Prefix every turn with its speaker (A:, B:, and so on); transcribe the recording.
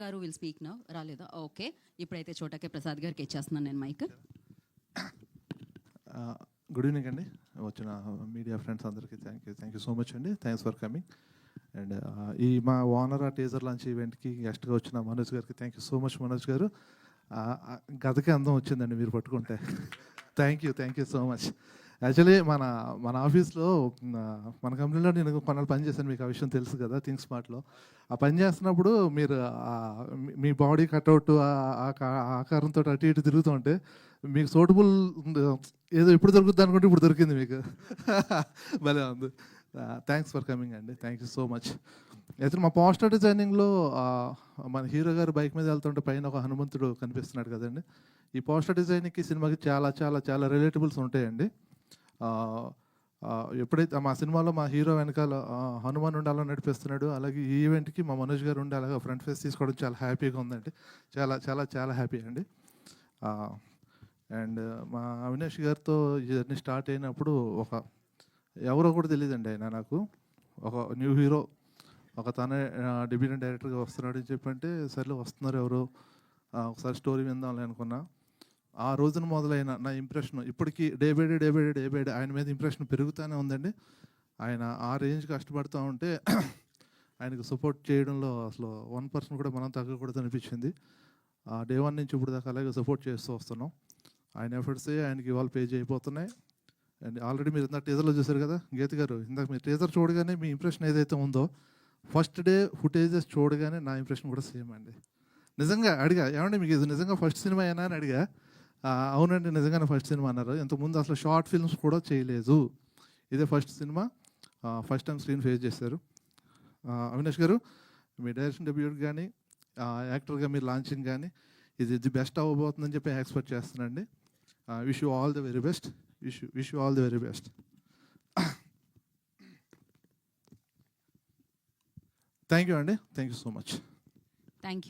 A: గారు will speak now. రాలేదా? Okay, ఇప్పుడైతే చోటకే ప్రసాద్ గారికి ఇచ్చేస్తున్నాను నేను మైక్.
B: గుడ్ ఈవినింగ్ అండి, వచ్చిన మీడియా ఫ్రెండ్స్ అందరికీ థ్యాంక్ యూ సో మచ్ అండి. Thanks for coming. అండ్ ఈ మా వానర్ టీజర్ లాంచ్ ఈవెంట్కి గెస్ట్గా వచ్చిన మనోజ్ గారికి thank you so much. Manoj గారు గతకే అందం వచ్చిందండి మీరు పట్టుకుంటే. Thank you so much. Actually మన ఆఫీస్లో మన కంపెనీలో నేను కొన్నాళ్ళు పని చేశాను, మీకు ఆ విషయం తెలుసు కదా, థింక్ స్మార్ట్లో. ఆ పని చేస్తున్నప్పుడు మీరు మీ బాడీ కట్అవుట్ ఆకారంతో అటు ఇటు తిరుగుతూ ఉంటే మీకు సూటబుల్ ఏదో ఎప్పుడు దొరుకుతుంది అనుకుంటే ఇప్పుడు దొరికింది మీకు. భలే ఉంది. థ్యాంక్స్ ఫర్ కమింగ్ అండి, థ్యాంక్ యూ సో మచ్. అయితే మా పోస్టర్ డిజైనింగ్లో మన హీరో గారు బైక్ మీద వెళ్తుంటే పైన ఒక హనుమంతుడు కనిపిస్తున్నాడు కదండి. ఈ పోస్టర్ డిజైనింగ్కి సినిమాకి చాలా చాలా చాలా రిలేటబుల్స్ ఉంటాయండి. ఎప్పుడైతే మా సినిమాలో మా హీరో వెనకాల హనుమాన్ ఉండి అలా నడిపిస్తున్నాడు, అలాగే ఈ ఈవెంట్కి మా మనోజ్ గారు ఉండి అలాగే ఫ్రంట్ ఫేస్ తీసుకోవడం చాలా హ్యాపీగా ఉందండి. చాలా చాలా చాలా హ్యాపీ అండి. అండ్ మా అవినాష్ గారితో జర్నీ స్టార్ట్ అయినప్పుడు ఎవరో కూడా తెలియదండి ఆయన నాకు. ఒక న్యూ హీరో, ఒక తనే డెబ్యూటెంట్ డైరెక్టర్గా వస్తున్నాడు అని చెప్పంటే సర్లే వస్తున్నారు ఎవరు, ఒకసారి స్టోరీ విందాంలే అనుకున్నా. ఆ రోజున మొదలైన నా ఇంప్రెషన్ ఇప్పటికీ డే బై డే ఆయన మీద ఇంప్రెషన్ పెరుగుతూనే ఉందండి. ఆయన ఆ రేంజ్ కష్టపడుతూ ఉంటే ఆయనకు సపోర్ట్ చేయడంలో అసలు 1% కూడా మనం తగ్గకూడదు అనిపించింది. డే 1 నుంచి ఇప్పుడు దాకా అలాగే సపోర్ట్ చేస్తూ వస్తున్నాం. ఆయన ఎఫర్ట్సే ఆయనకి ఇవాళ పేజ్ అయిపోతున్నాయి. అండ్ ఆల్రెడీ మీరు ఇందాక టీజర్లో చూసారు కదా గీత గారు, ఇందాక మీరు టీజర్ చూడగానే మీ ఇంప్రెషన్ ఏదైతే ఉందో ఫస్ట్ డే ఫుటేజెస్ చూడగానే నా ఇంప్రెషన్ కూడా సేమ్ అండి. నిజంగా అడిగా, ఏమంటే మీకు ఇది నిజంగా ఫస్ట్ సినిమా అయినా అని అడిగా. అవునండి నిజంగానే ఫస్ట్ సినిమా అన్నారు. ఇంతకుముందు అసలు షార్ట్ ఫిల్మ్స్ కూడా చేయలేదు, ఇదే first cinema, first time screen face చేశారు. అవినాష్ గారు మీ డైరెక్షన్ డెబ్యూట్ కానీ యాక్టర్గా మీరు లాంచింగ్ కానీ ఇది ది బెస్ట్ అవ్వబోతుందని చెప్పి ఎక్స్పెక్ట్ చేస్తున్నానండి. Wish you all the very best. Wish you all the very best. Thank you అండి, thank you so much.
A: Thank you.